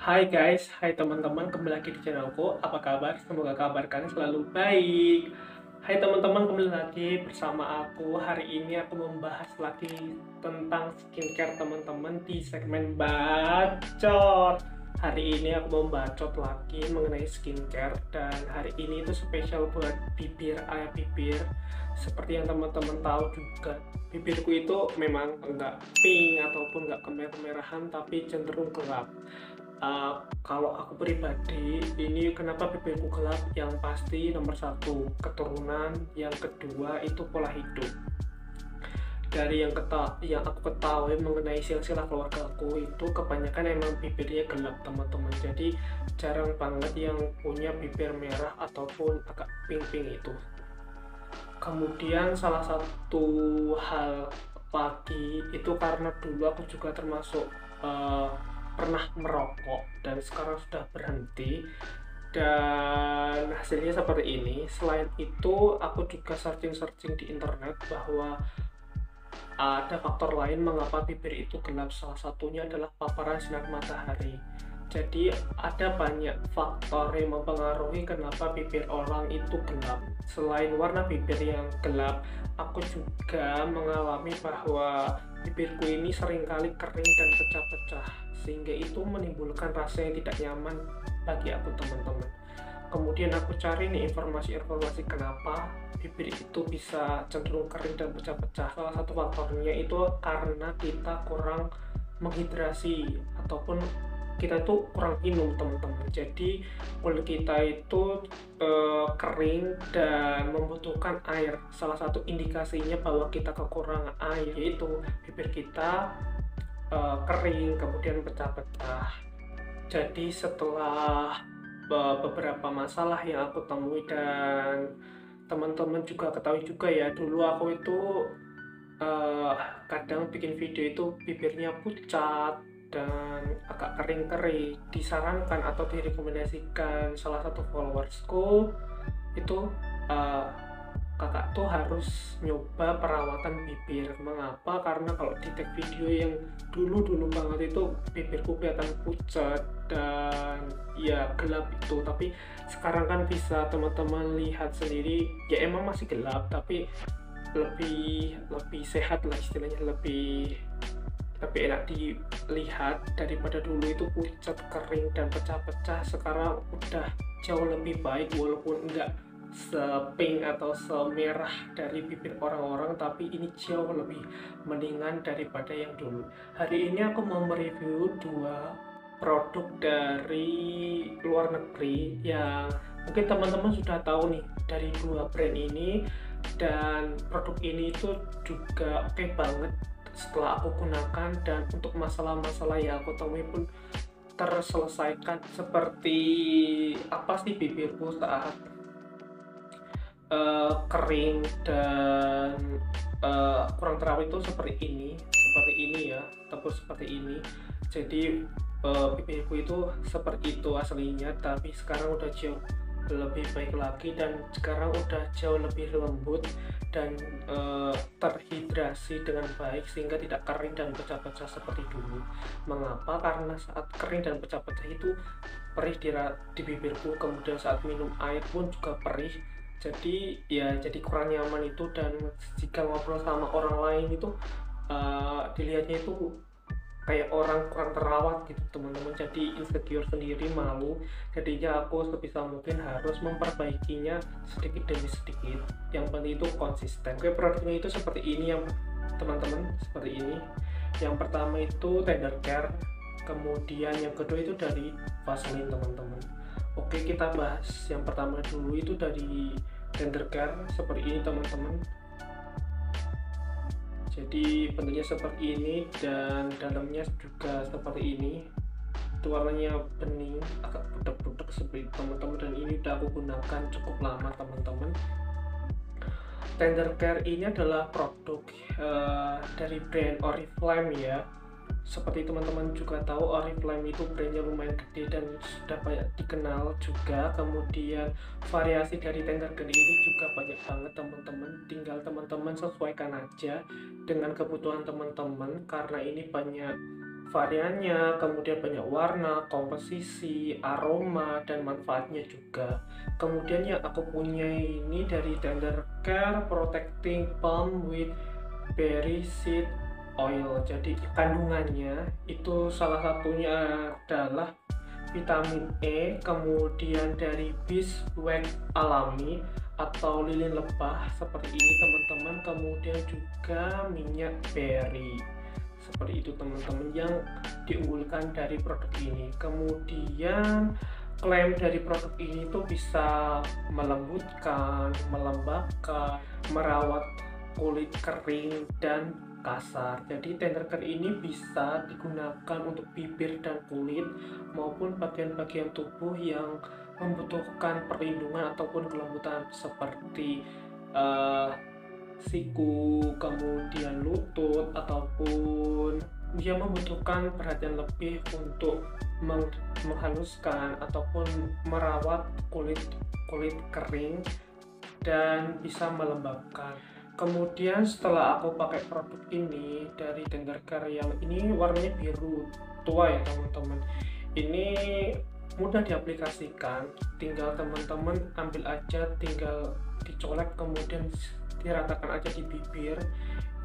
Hai guys, hai teman-teman, kembali lagi di channelku. Apa kabar? Semoga kabar kalian selalu baik. Hai teman-teman, kembali lagi bersama aku. Hari ini aku membahas lagi tentang skincare teman-teman di segmen bacot. Hari ini aku mau bacot lagi mengenai skincare, dan hari ini itu spesial buat bibir. Seperti yang teman-teman tahu juga, bibirku itu memang enggak pink ataupun enggak kemerah-kemerahan, tapi cenderung gelap. Kalau aku pribadi, ini kenapa bibirku gelap? Yang pasti nomor satu keturunan, yang kedua itu pola hidup. Dari yang aku ketahui mengenai silsilah keluargaku itu kebanyakan emang bibirnya gelap teman-teman. Jadi jarang banget yang punya bibir merah ataupun agak pink-pink itu. Kemudian salah satu hal lagi itu karena dulu aku juga termasuk pernah merokok dan sekarang sudah berhenti, dan hasilnya seperti ini. Selain itu aku juga searching di internet bahwa ada faktor lain mengapa bibir itu gelap. Salah satunya adalah paparan sinar matahari. Jadi ada banyak faktor yang mempengaruhi kenapa bibir orang itu gelap. Selain warna bibir yang gelap, aku juga mengalami bahwa bibirku ini seringkali kering dan pecah-pecah, sehingga itu menimbulkan rasa yang tidak nyaman bagi aku teman-teman. Kemudian aku cari nih informasi-informasi kenapa bibir itu bisa cenderung kering dan pecah-pecah. Salah satu faktornya itu karena kita kurang menghidrasi ataupun kita itu kurang minum teman-teman. Jadi kulit kita itu kering dan membutuhkan air. Salah satu indikasinya bahwa kita kekurangan air yaitu bibir kita kering kemudian pecah-pecah. Jadi setelah beberapa masalah yang aku temui, dan teman-teman juga ketahui juga ya, dulu aku itu kadang bikin video itu bibirnya pucat dan agak kering-kering. Disarankan atau direkomendasikan salah satu followersku itu uh, kakak tuh harus nyoba perawatan bibir. Mengapa? Karena kalau di tag video yang dulu banget itu bibirku kelihatan pucat dan ya gelap itu, tapi sekarang kan bisa teman-teman lihat sendiri, ya emang masih gelap tapi lebih sehat lah istilahnya, lebih enak dilihat daripada dulu itu pucat, kering dan pecah-pecah. Sekarang udah jauh lebih baik, walaupun enggak sepink atau semerah dari bibir orang-orang, tapi ini jauh lebih mendingan daripada yang dulu. Hari ini aku mau mereview dua produk dari luar negeri yang mungkin teman-teman sudah tahu nih dari dua brand ini, dan produk ini itu juga oke banget setelah aku gunakan, dan untuk masalah-masalah yang aku temui pun terselesaikan. Seperti apa sih bibirku saat kering dan kurang terawat itu seperti ini ya, tebus seperti ini. Jadi bibirku itu seperti itu aslinya, tapi sekarang udah jauh lebih baik lagi, dan sekarang udah jauh lebih lembut dan terhidrasi dengan baik sehingga tidak kering dan pecah-pecah seperti dulu. Mengapa? Karena saat kering dan pecah-pecah itu perih di bibirku, kemudian saat minum air pun juga perih. Jadi ya jadi kurang nyaman itu, dan jika ngobrol sama orang lain itu dilihatnya itu kayak orang kurang terawat gitu teman-teman. Jadi insecure sendiri, malu. Jadinya aku sebisa mungkin harus memperbaikinya sedikit demi sedikit. Yang penting itu konsisten. Oke, produknya itu seperti ini yang teman-teman, seperti ini. Yang pertama itu Tender Care, kemudian yang kedua itu dari Vaseline teman-teman. Oke, kita bahas yang pertama dulu, itu dari Tender Care seperti ini teman-teman. Jadi bentuknya seperti ini dan dalamnya juga seperti ini. Itu warnanya bening, agak budak-budak seperti teman-teman, dan ini udah aku gunakan cukup lama teman-teman. Tender Care ini adalah produk dari brand Oriflame ya. Seperti teman-teman juga tahu, Oriflame itu brandnya lumayan gede dan sudah banyak dikenal juga. Kemudian variasi dari Tender Care ini juga banyak banget teman-teman. Tinggal teman-teman sesuaikan aja dengan kebutuhan teman-teman, karena ini banyak variannya, kemudian banyak warna, komposisi, aroma, dan manfaatnya juga. Kemudian yang aku punya ini dari Tender Care Protecting Balm with Berry Seed Oil. Jadi kandungannya itu salah satunya adalah vitamin E, kemudian dari beeswax alami atau lilin lebah seperti ini teman-teman, kemudian juga minyak berry seperti itu teman-teman yang diunggulkan dari produk ini. Kemudian klaim dari produk ini tuh bisa melembutkan, melembabkan, merawat kulit kering dan kasar. Jadi Tender Care ini bisa digunakan untuk bibir dan kulit maupun bagian-bagian tubuh yang membutuhkan perlindungan ataupun kelembutan seperti siku, kemudian lutut, ataupun dia membutuhkan perhatian lebih untuk menghaluskan ataupun merawat kulit kering dan bisa melembabkan. Kemudian setelah aku pakai produk ini dari Tender Care yang ini warnanya biru tua ya teman-teman, ini mudah diaplikasikan, tinggal teman-teman ambil aja, tinggal dicolek kemudian diratakan aja di bibir.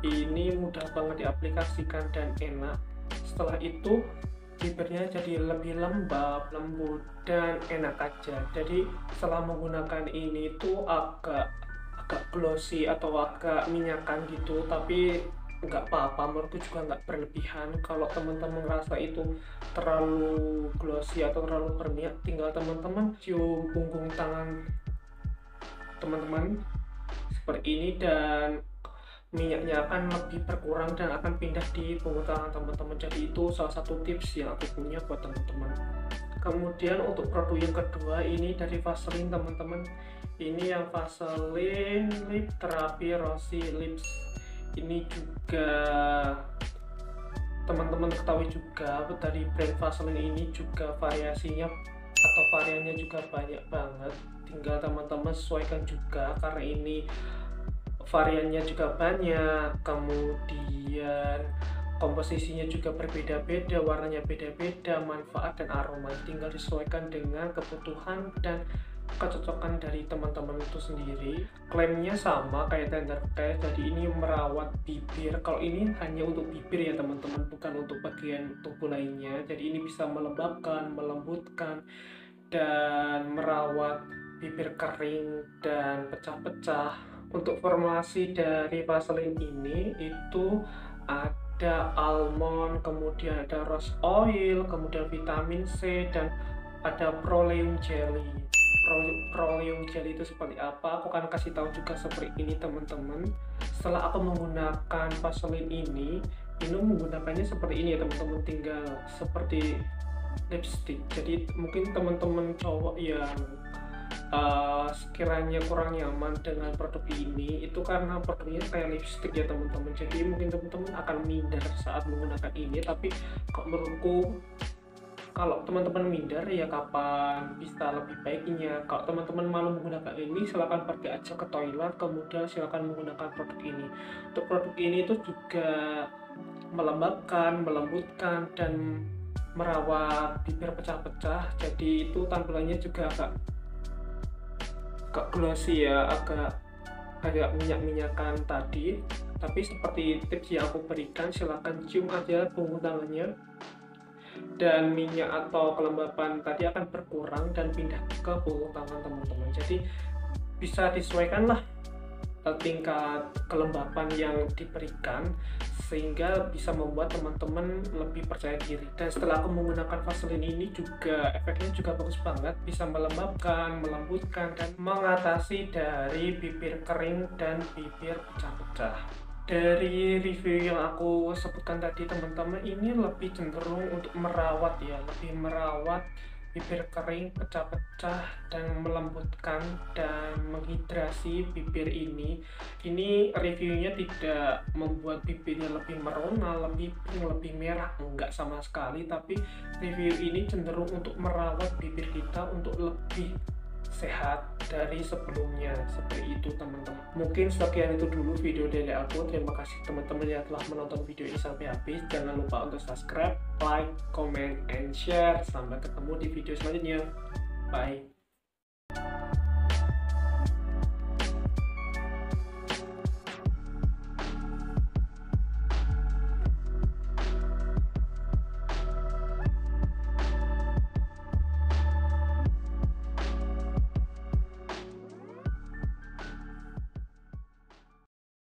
Ini mudah banget diaplikasikan dan enak. Setelah itu bibirnya jadi lebih lembab, lembut, dan enak aja. Jadi setelah menggunakan ini tuh agak glossy atau agak minyakan gitu, tapi nggak apa-apa, menurutku juga nggak berlebihan. Kalau teman-teman ngerasa itu terlalu glossy atau terlalu berminyak, tinggal teman-teman cium punggung tangan teman-teman seperti ini dan minyaknya akan lebih berkurang dan akan pindah di punggung tangan teman-teman. Jadi itu salah satu tips yang aku punya buat teman-teman. Kemudian untuk produk yang kedua ini dari Vaseline teman-teman, ini yang Vaseline Lip Therapy Rosy Lips. Ini juga teman-teman ketahui juga dari brand Vaseline ini juga variasinya atau variannya juga banyak banget, tinggal teman-teman sesuaikan juga karena ini variannya juga banyak, kemudian komposisinya juga berbeda-beda, warnanya beda-beda, manfaat dan aroma tinggal disesuaikan dengan kebutuhan dan kecocokan dari teman-teman itu sendiri. Klaimnya sama kayak Tender Care, jadi ini merawat bibir. Kalau ini hanya untuk bibir ya teman-teman, bukan untuk bagian tubuh lainnya. Jadi ini bisa melembabkan, melembutkan, dan merawat bibir kering dan pecah-pecah. Untuk formulasi dari Vaseline ini itu ada almond, kemudian ada rose oil, kemudian vitamin C, dan ada proleum jelly. Proleum jelly itu seperti apa? Aku akan kasih tahu juga seperti ini teman-teman. Setelah aku menggunakan Vaseline ini menggunakannya seperti ini ya teman-teman, tinggal seperti lipstick. Jadi mungkin teman-teman cowok yang sekiranya kurang nyaman dengan produk ini itu karena produknya kayak lipstick ya teman-teman, jadi mungkin teman-teman akan minder saat menggunakan ini. Tapi kalau menurutku, kalau teman-teman minder ya kapan bisa lebih baiknya. Kalau teman-teman malu menggunakan ini, silahkan pergi aja ke toilet, kemudian silahkan menggunakan produk ini. Untuk produk ini itu juga melembabkan, melembutkan, dan merawat bibir pecah-pecah. Jadi itu tampilannya juga agak glossy ya, agak minyak-minyakan tadi. Tapi seperti tips yang aku berikan, silahkan cium aja punggung tangannya dan minyak atau kelembapan tadi akan berkurang dan pindah ke punggung tangan teman-teman. Jadi bisa disesuaikan lah tingkat kelembapan yang diberikan sehingga bisa membuat teman-teman lebih percaya diri. Dan setelah aku menggunakan Vaseline ini juga efeknya juga bagus banget, bisa melembabkan, melembutkan, dan mengatasi dari bibir kering dan bibir pecah-pecah. Dari review yang aku sebutkan tadi teman-teman, ini lebih cenderung untuk merawat ya, lebih merawat bibir kering, pecah-pecah, dan melembutkan dan menghidrasi bibir ini. Ini reviewnya tidak membuat bibirnya lebih merona, lebih pink, lebih merah, enggak sama sekali. Tapi review ini cenderung untuk merawat bibir kita untuk lebih sehat dari sebelumnya. Seperti itu teman-teman. Mungkin sekian itu dulu video dari aku. Terima kasih teman-teman yang telah menonton video ini sampai habis. Jangan lupa untuk subscribe, like, comment, and share. Sampai ketemu di video selanjutnya. Bye.